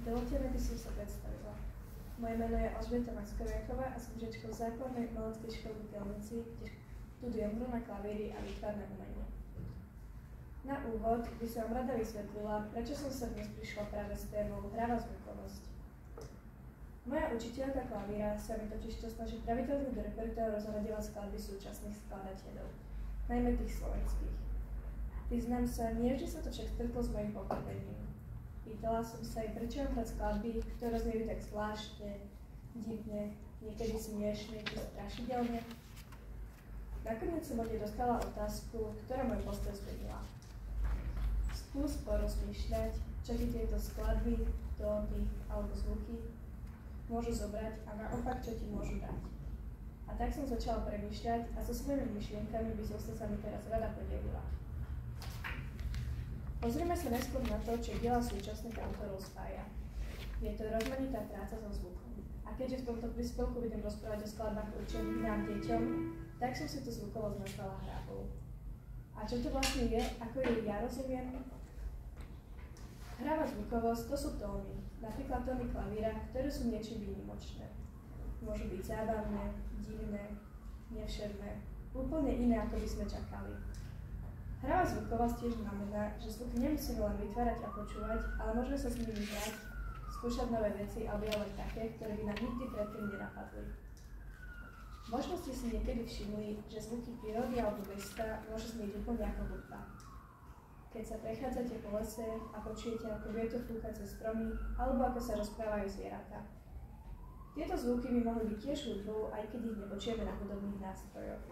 Dovoľte mi, aby som sa predstavila. Moje meno je Alžbieta Mackoviaková a som žiačkou základnej umeleckej školy v Gelnici, kde študujem hru na klavíri a výtvarné umenie. Na úvod by som vám rada vysvetlila, prečo som sa dnes prišla práve s témou hravá zvukovosť. Moja učiteľka klavíra sa mi totižto snaží pravidelne do repertoáru zaradila skladby súčasných skladateľov, najmä tých slovenských. Priznám sa, nie vždy sa to však stretlo s mojím pochopením. Pýtala som sa aj, prečo mám hrať skladby, ktoré zniejú tak zvláštne, divne, niekedy smiešne či strašidelne. Nakoniec som od nej dostala otázku, ktorá môj postoj zmenila. Skús porozmýšľať, čo ti tieto skladby, tóny alebo zvuky môžu zobrať a naopak, čo ti môžu dať. A tak som začala premýšľať a so svojimi myšlienkami by som sa s vami teraz rada podelila. Pozrieme sa neskôr na to, čo diela súčasných autorov spája. Je to rozmanitá práca so zvukom. A keďže v tomto príspevku budem rozprávať o skladbách určených nám deťom, tak som si to zvukovosť nazvala hravou. A čo to vlastne je, ako ju ja rozumiem? Hravá zvukovosť to sú tóny, napríklad tóny klavíra, ktoré sú niečím výnimočné. Môžu byť zábavné, divné, nevšedné, úplne iné, ako by sme čakali. Hravá zvukovosť tiež znamená, že zvuky nemusíme len vytvárať a počúvať, ale môžeme sa s nimi hrať, skúšať nové veci a objavovať také, ktoré by nám nikdy predtým nenapadli. Možno ste si niekedy všimli, že zvuky prírody alebo mesta môžu znieť úplne ako hudba. Keď sa prechádzate po lese a počujete, ako vietor fúka cez stromy, alebo ako sa rozprávajú zvieratá. Tieto zvuky by mohli byť tiež hudbou, aj keď ich nepočujeme na hudobných nástrojoch.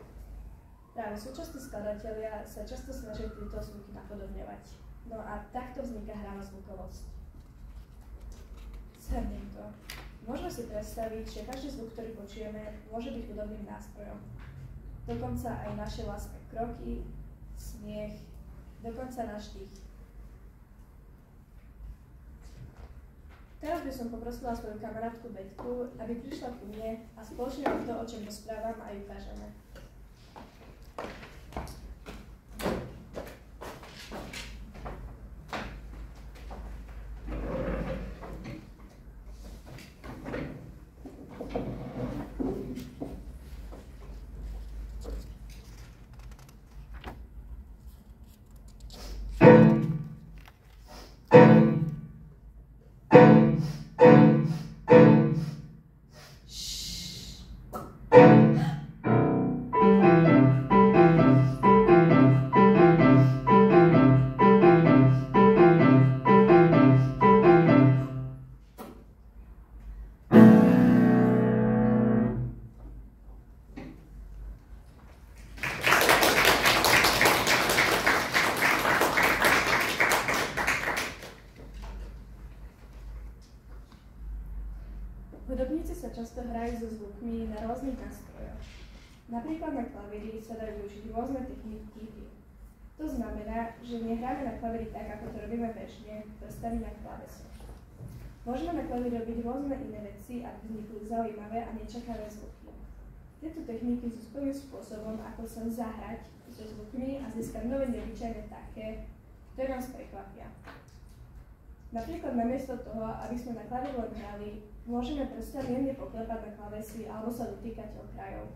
Práve súčasní skladatelia sa často snažia tieto zvuky napodobňovať. No a takto vzniká hravá zvukovosť. Shrním to. Môžeme si predstaviť, že každý zvuk, ktorý počujeme, môže byť hudobným nástrojom. Dokonca aj naše vlastné kroky, smiech, dokonca náš dých. Teraz by som poprosila svoju kamarátku Beťku, aby prišla ku mne a spoločne vám to, o čom rozprávam, aj ukážeme. Hudobníci sa často hrajú so zvukmi na rôznych nástrojoch. Napríklad na klavíri sa dajú využiť rôzne techniky. To znamená, že nehráme na klavíri tak, ako to robíme bežne, prstami na klávese. Môžeme na klavíri robiť rôzne iné veci, aby vznikli zaujímavé a nečakané zvuky. Tieto techniky sú svojím spôsobom, ako sa zahrať so zvukmi a získať nové nevyčajné také, ktoré nás prekvapia. Napríklad namiesto toho, aby sme na klavíri len hrali, môžeme prstami jemne poklepať na klávesi alebo sa dotýkať okrajov.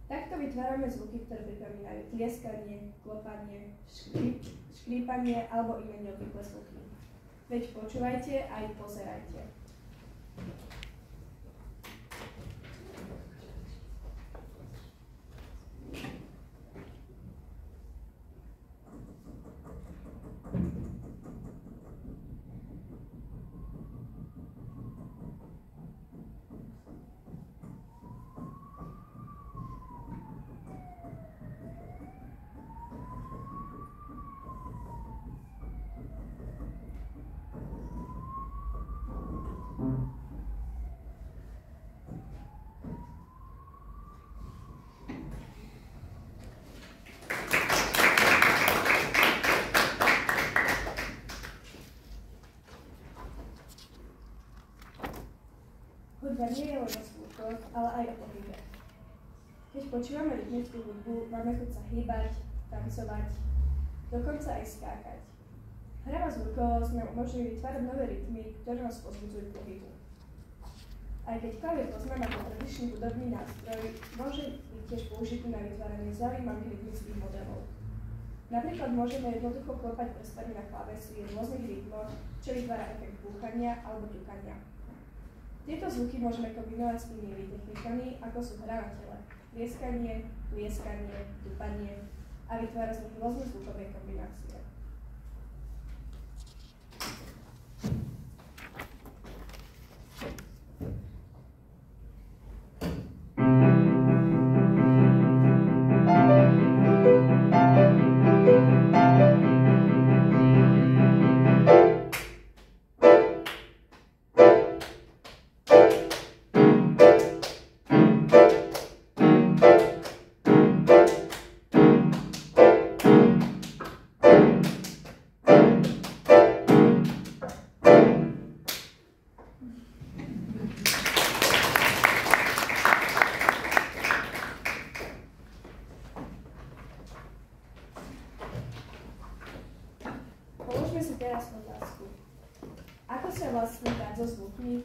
Takto vytvárame zvuky, ktoré pripomínajú tlieskanie, klopanie, škrípanie alebo iné neobvyklé zvuky. Veď počúvajte a aj pozerajte. Hudba nie je len o zvukoch, ale aj o pohybe. Keď počúvame rytmickú hudbu, máme chuť sa hýbať, tancovať, dokonca aj skákať. Hravá zvukovosť nám umožňuje vytvárať nové rytmy, ktoré nás pozbudzujú k pohybu. Aj keď klavír poznáme ako tradičný hudobný nástroj, môže byť tiež použitý na vytváranie zaujímavých rytmických modelov. Napríklad môžeme jednoducho klopať prstami na klávesy v rôznych rytmoch, čo vytvára efekt búchania alebo ťukania. Tieto zvuky môžeme kombinovať s inými technikami, ako sú hra na tele, lieskanie, tlieskanie, dupanie a vytvára z nich rôzne zvukové kombinácie. Položme si teraz otázku. Ako sa vlastne dá so zvukmi?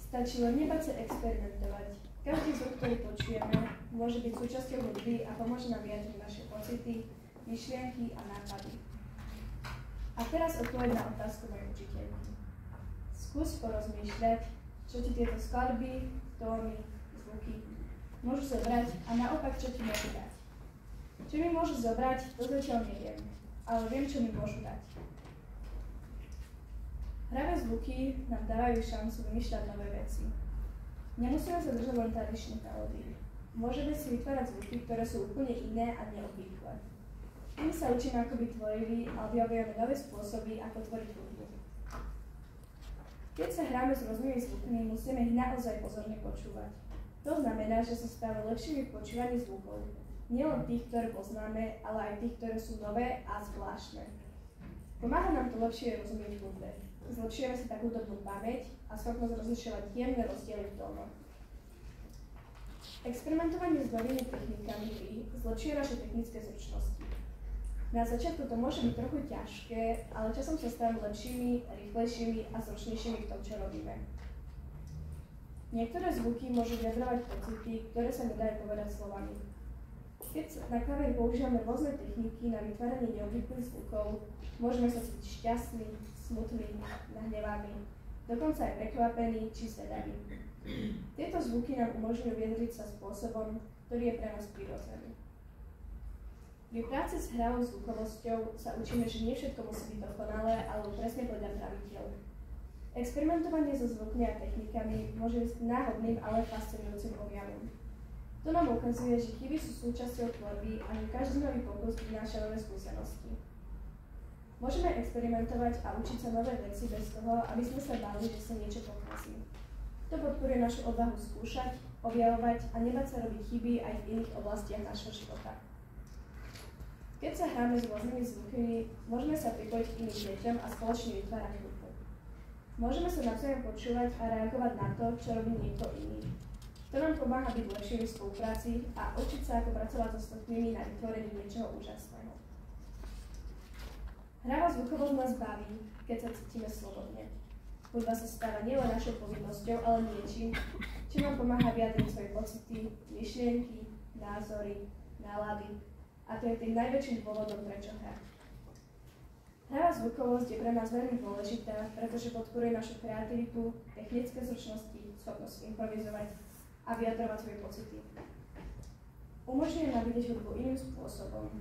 Stačí len nebať sa experimentovať. Každý zvuk, ktorý počujeme, môže byť súčasťou hudby a pomôže nám vyjadriť naše pocity, myšlienky a nápady. A teraz odpoveď na otázku mojej učiteľky. Skús porozmýšľať, čo ti tieto skladby, tóny, zvuky môžu zobrať a naopak, čo ti môžu dať. Čo mi môžu zobrať, to zatiaľ neviem, ale viem, čo mi môžu dať. Hravé zvuky nám dávajú šancu vymýšľať nové veci. Nemusíme sa držať len tradičných melódií. Môžeme si vytvárať zvuky, ktoré sú úplne iné a neobvyklé. Tým sa učíme, ako byť tvorivý a objavujeme nové spôsoby, ako tvoriť hudbu. Keď sa hráme s rôznymi zvukmi, musíme ich naozaj pozorne počúvať. To znamená, že sa stáva lepšími v počúvaní zvukov. Nielen tých, ktoré poznáme, ale aj tých, ktoré sú nové a zvláštne. Pomáha nám to lepšie rozumieť hudbe. Zlepšujeme si tak hudobnú pamäť a schopnosť rozlišovať jemné rozdiely v tónoch. Experimentovanie s novými technikami zlepšuje naše technické zručnosti. Na začiatku to môže byť trochu ťažké, ale časom sa stávame lepšími, rýchlejšími a zručnejšími v tom, čo robíme. Niektoré zvuky môžu vyjadrovať pocity, ktoré sa nedajú povedať slovami. Keď na klavíri používame rôzne techniky na vytváranie neobvyklých zvukov, môžeme sa cítiť šťastný, smutný, nahnevaný, dokonca aj prekvapený či zvedavý. Tieto zvuky nám umožňujú vyjadriť sa spôsobom, ktorý je pre nás prirodzený. Pri práci s hravou zvukovosťou sa učíme, že nie všetko musí byť dokonalé, ale presne podľa pravidiel. Experimentovanie so zvukmi a technikami môže byť náhodným, ale fascinujúcim objavom. To nám ukazuje, že chyby sú súčasťou tvorby a že každý nový pokus prináša nové skúsenosti. Môžeme experimentovať a učiť sa nové veci bez toho, aby sme sa báli, že sa niečo pokazí. To podporuje našu odvahu skúšať, objavovať a nebať sa robiť chyby aj v iných oblastiach našho života. Keď sa hráme s rôznymi zvukmi, môžeme sa pripojiť k iným deťom a spoločne vytvárať hudbu. Môžeme sa navzájom počúvať a reagovať na to, čo robí niekto iný. To nám pomáha byť lepšími v spolupráci a učiť sa, ako pracovať s ostatnými na vytvorení niečoho úžasného. Hravá zvukovosť nás baví, keď sa cítime slobodne. Hudba sa stáva nielen našou povinnosťou, ale niečím, čo nám pomáha vyjadriť svoje pocity, myšlienky, názory, nálady. A to je tým najväčším dôvodom, prečo hrať. Hravá zvukovosť je pre nás veľmi dôležitá, pretože podporuje našu kreativitu, technické zručnosti, schopnosť improvizovať a vyjadrovať svoje pocity. Umožňuje nám vidieť hudbu iným spôsobom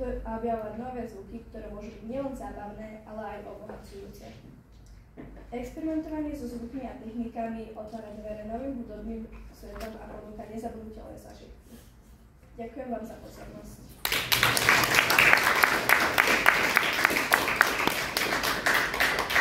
a objavovať nové zvuky, ktoré môžu byť nielen zábavné, ale aj obohacujúce. Experimentovanie so zvukmi a technikami otvára dvere novým hudobným svetom a ponúka nezabudnutelné zážitky. Ďakujem vám za pozornosť.